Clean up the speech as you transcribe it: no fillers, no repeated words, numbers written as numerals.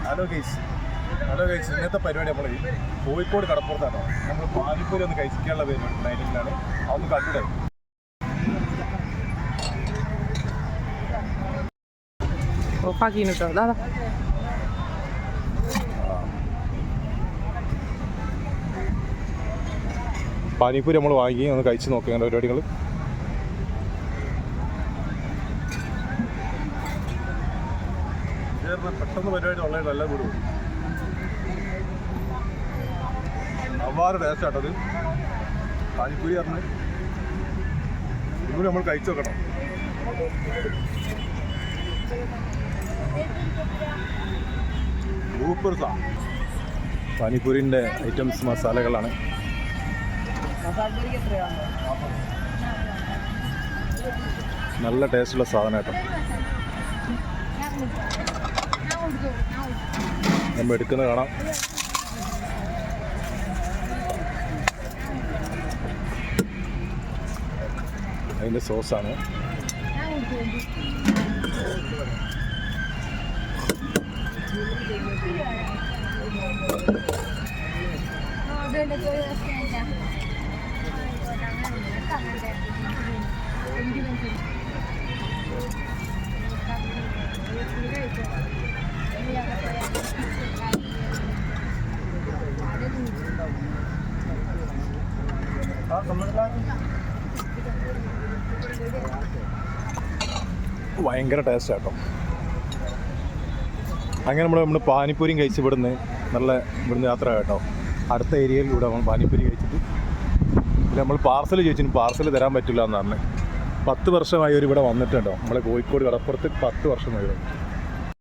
Hello guys, ഇന്നത്തെ പരിപാടി നമ്മൾ കോഴിക്കോട് കടപ്പുറത്താണ്. നമ്മൾ പാനിപ്പൂരി ഒന്ന് കഴിക്കാനുള്ള പ്ലാനിങ്ങിലാണ്. അതൊന്ന് കണ്ടിട്ട് പാനിപ്പൂരി നമ്മൾ വാങ്ങി ഒന്ന് കഴിച്ച് നോക്കുക. അങ്ങനെ പരിപാടികൾ പെട്ടെന്ന് പരിപാടി ഉള്ളത് നല്ല കൂടും. അവാറ് ടേസ്റ്റ് ആട്ടത് പാനിപ്പൂരി പറഞ്ഞ് ഇതുകൂടി നമ്മൾ കഴിച്ചു നോക്കണം. സൂപ്പർ പാനിപ്പൂരിൻ്റെ ഐറ്റംസ് മസാലകളാണ്. നല്ല ടേസ്റ്റുള്ള സാധനം കേട്ടോ. നമ്മൾ എടുക്കുന്നത് കാണാം. അതിൻ്റെ സോസാണ്. ഭയങ്കര ടേസ്റ്റ് കേട്ടോ. അങ്ങനെ നമ്മൾ പാനിപ്പൂരിയും കഴിച്ച് ഇവിടുന്ന് യാത്ര കേട്ടോ. അടുത്ത ഏരിയയിലൂടെ നമ്മൾ പാനിപ്പൂരി കഴിച്ചിട്ട് പിന്നെ നമ്മൾ പാർസൽ ചോദിച്ചിട്ട് പാർസൽ തരാൻ പറ്റില്ല എന്ന് പറഞ്ഞ് 10 വർഷമായി ഇവിടെ വന്നിട്ടുണ്ടോ. നമ്മളെ കോഴിക്കോട് കടപ്പുറത്ത് 10 വർഷമായി.